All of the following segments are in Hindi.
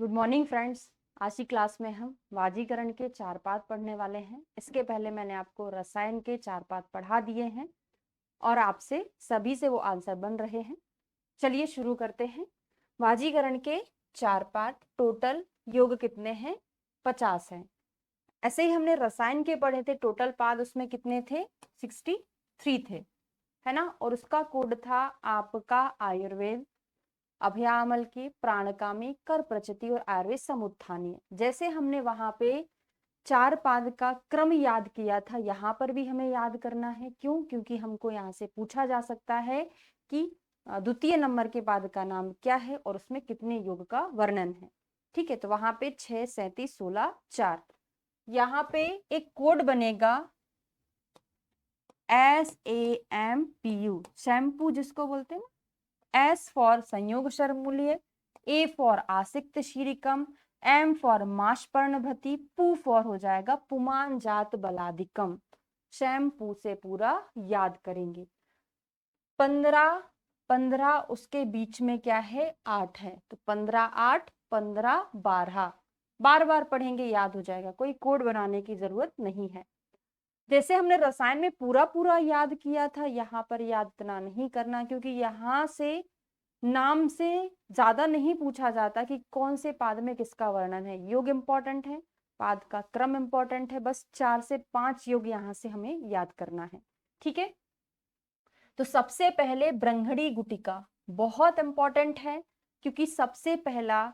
Good morning friends. आज की क्लास में हम वाजीकरण के चार पाठ पढ़ने वाले हैं। इसके पहले मैंने आपको रसायन के चार पाठ पढ़ा दिए हैं और आपसे सभी से वो आंसर बन रहे हैं। चलिए शुरू करते हैं। वाजीकरण के चार पाठ टोटल योग कितने हैं? 50 हैं। ऐसे ही हमने रसायन के पढ़े थे, टोटल पाद उसमें कितने थे? 63 थे, है ना। और उसका कोड था आपका आयुर्वेद, अभयामल की, प्राणकामी, कर प्रचिति और आयुर्वेद समुत्थानीय। जैसे हमने वहां पे चार पाद का क्रम याद किया था, यहाँ पर भी हमें याद करना है। क्यों? क्योंकि हमको यहाँ से पूछा जा सकता है कि द्वितीय नंबर के पाद का नाम क्या है और उसमें कितने योग का वर्णन है। ठीक है, तो वहां पे 6, 37, 16, 4। यहाँ पे एक कोड बनेगा SAMPU, शैम्पू जिसको बोलते हैं ना। S फॉर संयोग शरमूल्य, A फॉर आसिक्त शीरिकम, M फॉर माशपर्णभृति, पू फॉर हो जाएगा पुमान जात बलाधिकम। शैम्पू से पूरा याद करेंगे। 15 15 उसके बीच में क्या है? 8 है, तो 15 8 15 12 बार बार पढ़ेंगे, याद हो जाएगा, कोई कोड बनाने की जरूरत नहीं है। जैसे हमने रसायन में पूरा पूरा याद किया था, यहाँ पर याद इतना नहीं करना, क्योंकि यहाँ से नाम से ज्यादा नहीं पूछा जाता कि कौन से पाद में किसका वर्णन है। योग इंपॉर्टेंट है, पाद का क्रम इंपॉर्टेंट है, बस 4 से 5 योग यहाँ से हमें याद करना है। ठीक है, तो सबसे पहले ब्रह्मणी गुटिका बहुत इंपॉर्टेंट है, क्योंकि सबसे पहला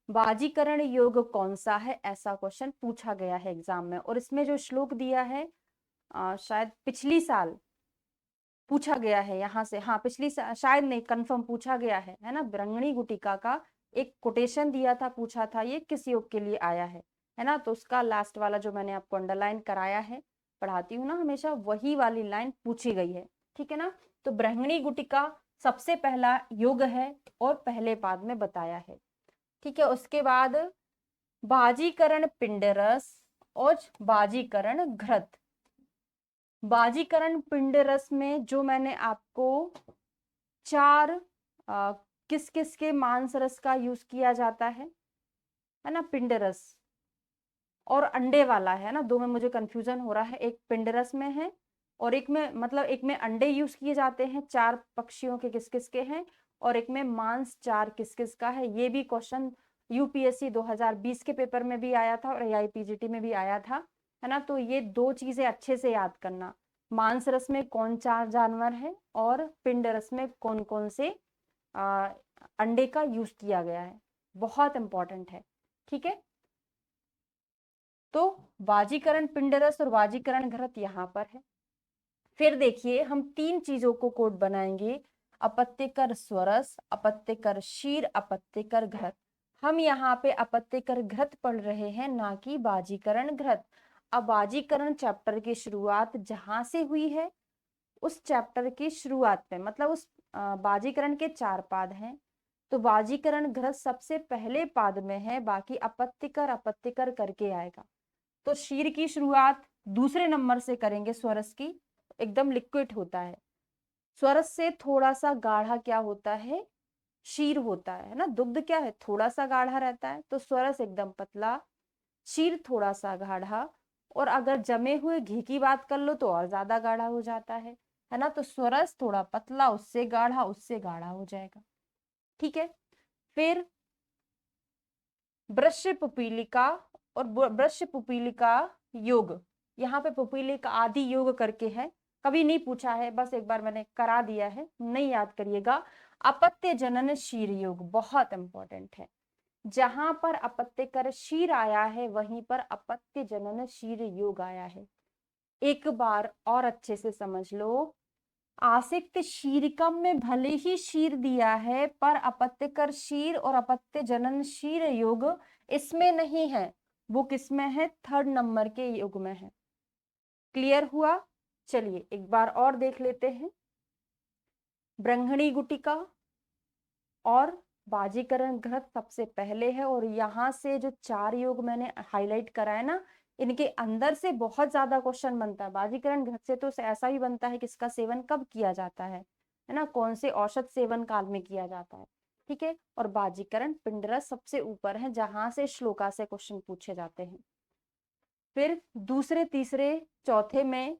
बाजीकरण योग कौन सा है, ऐसा क्वेश्चन पूछा गया है एग्जाम में। और इसमें जो श्लोक दिया है शायद पिछली साल पूछा गया है यहाँ से, हाँ पिछली शायद नहीं, कंफर्म पूछा गया है ना। ब्रह्मणी गुटिका का एक कोटेशन दिया था, पूछा था ये किस योग के लिए आया है ना। तो उसका लास्ट वाला जो मैंने आपको अंडरलाइन कराया है, पढ़ाती हूँ ना हमेशा, वही वाली लाइन पूछी गई है। ठीक है ना। तो ब्रह्मणी गुटिका सबसे पहला योग है और पहले पाद में बताया है। ठीक है, उसके बाद बाजीकरण पिंडरस और बाजीकरण घृत। बाजीकरण पिंड रस में जो मैंने आपको चार किस किस के मांस रस का यूज किया जाता है ना, पिंड रस और अंडे वाला है ना। दो में मुझे कंफ्यूजन हो रहा है, एक पिंड रस में है और एक में, मतलब एक में अंडे यूज किए जाते हैं, चार पक्षियों के किस किस के हैं, और एक में मांस चार किस किस का है। ये भी क्वेश्चन यूपीएससी 2020 के पेपर में भी आया था और एआईपीजीटी में भी आया था, है ना। तो ये दो चीजें अच्छे से याद करना, मांस रस में कौन चार जानवर है और पिंड रस में कौन कौन से अंडे का यूज किया गया है, बहुत इंपॉर्टेंट है। ठीक है, तो वाजीकरण पिंडरस और वाजीकरण घृत यहाँ पर है। फिर देखिए, हम तीन चीजों को कोड बनाएंगे, अपत्यकर स्वरस, अपत्यकर शीर, अपत्यकर घृत। हम यहाँ पे अपत्यकर घृत पढ़ रहे हैं, ना कि बाजीकरण घृत। अब बाजीकरण चैप्टर की शुरुआत जहां से हुई है, उस चैप्टर की शुरुआत में, मतलब उस बाजीकरण के चार पाद हैं, तो बाजीकरण घृत सबसे पहले पाद में है, बाकी अपत्यकर अपत्यकर करके आएगा। तो शीर की शुरुआत दूसरे नंबर से करेंगे, स्वरस की, एकदम लिक्विड होता है। स्वरस से थोड़ा सा गाढ़ा क्या होता है? शीर होता है ना। दुग्ध क्या है? थोड़ा सा गाढ़ा रहता है, तो स्वरस एकदम पतला, शीर थोड़ा सा गाढ़ा, और अगर जमे हुए घी की बात कर लो तो और ज्यादा गाढ़ा हो जाता है ना। तो स्वरस थोड़ा पतला, उससे गाढ़ा, उससे गाढ़ा हो जाएगा। ठीक है, फिर वृश्य पुपीलिका और वृश्य पुपीलिका योग, यहाँ पे पुपीलिका आदि योग करके है, कभी नहीं पूछा है, बस एक बार मैंने करा दिया है, नहीं याद करिएगा। अपत्य जनन शीर योग बहुत इंपॉर्टेंट है, जहां पर अपत्य कर शीर आया है वहीं पर अपत्य जनन शीर योग आया है। एक बार और अच्छे से समझ लो, आसिक्त शीरकम में भले ही शीर दिया है, पर अपत्यकर शीर और अपत्य जनन शीर योग इसमें नहीं है, वो किसमें है? थर्ड नंबर के योग में है। क्लियर हुआ? चलिए एक बार और देख लेते हैं। ब्रह्मणी गुटिका और बाजीकरण घृत सबसे पहले है, और यहाँ से जो चार योग मैंने हाईलाइट कराया ना, इनके अंदर से बहुत ज्यादा क्वेश्चन बनता है। बाजीकरण घृत से तो ऐसा ही बनता है कि इसका सेवन कब किया जाता है ना, कौन से औषध सेवन काल में किया जाता है। ठीक है, और बाजीकरण पिंडरस सबसे ऊपर है जहां से श्लोका से क्वेश्चन पूछे जाते हैं। फिर दूसरे तीसरे चौथे में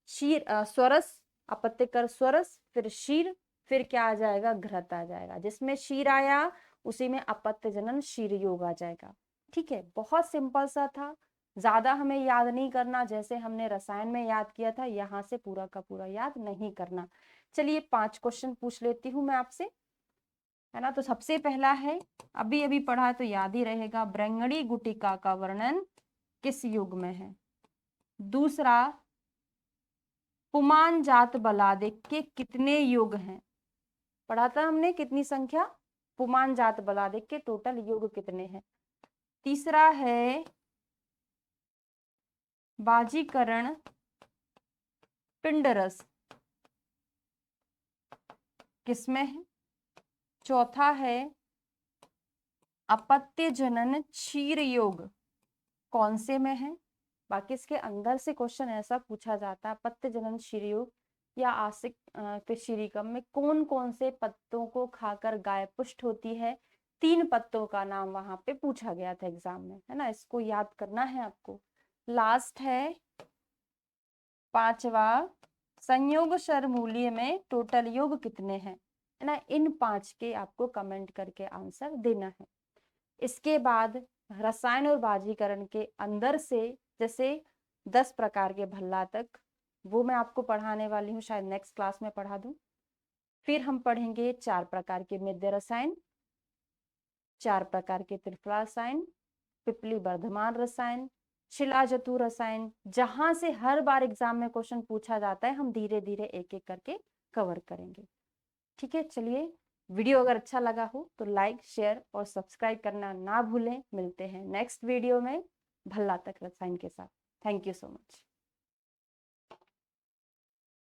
शीर स्वरस, अपत्यकर स्वरस, फिर शीर, फिर क्या आ जाएगा, घृत आ जाएगा। जिसमें शीर आया उसी में अपत्य जनन शीर योग आ जाएगा। ठीक है, बहुत सिंपल सा था, ज्यादा हमें याद नहीं करना, जैसे हमने रसायन में याद किया था, यहाँ से पूरा का पूरा याद नहीं करना। चलिए 5 क्वेश्चन पूछ लेती हूँ मैं आपसे, है ना। तो सबसे पहला है, अभी अभी पढ़ा है तो याद ही रहेगा, ब्रैंगणी गुटिका का वर्णन किस युग में है। दूसरा, पुमान जात बलादिक के कितने युग हैं, पढ़ा था हमने, कितनी संख्या, पुमान जात बलादिक के टोटल युग कितने हैं। तीसरा है, बाजीकरण पिंडरस किसमें है। चौथा है, अपत्य जनन क्षीर योग कौन से में है। बाकी इसके अंदर से क्वेश्चन ऐसा पूछा जाता है, अपत्य जनन क्षीर योग या आसिक शिरीकम में कौन कौन से पत्तों को खाकर गाय पुष्ट होती है। 3 पत्तों का नाम वहां पे पूछा गया था एग्जाम में, है ना, इसको याद करना है आपको। लास्ट है 5वां, संयोग शरमूल्य में टोटल योग कितने हैं, है ना। इन 5 के आपको कमेंट करके आंसर देना है। इसके बाद रसायन और बाजीकरण के अंदर से जैसे 10 प्रकार के भल्ला तक, वो मैं आपको पढ़ाने वाली हूँ, शायद नेक्स्ट क्लास में पढ़ा दूं। फिर हम पढ़ेंगे 4 प्रकार के मृद रसायन, 4 प्रकार के त्रिफला रसायन, पिपली वर्धमान रसायन, शिला जतु रसायन, जहां से हर बार एग्जाम में क्वेश्चन पूछा जाता है, हम धीरे धीरे एक एक करके कवर करेंगे। ठीक है, चलिए, वीडियो अगर अच्छा लगा हो तो लाइक शेयर और सब्सक्राइब करना ना भूलें। मिलते हैं नेक्स्ट वीडियो में भल्ला तक रसायन के साथ। Thank you so much.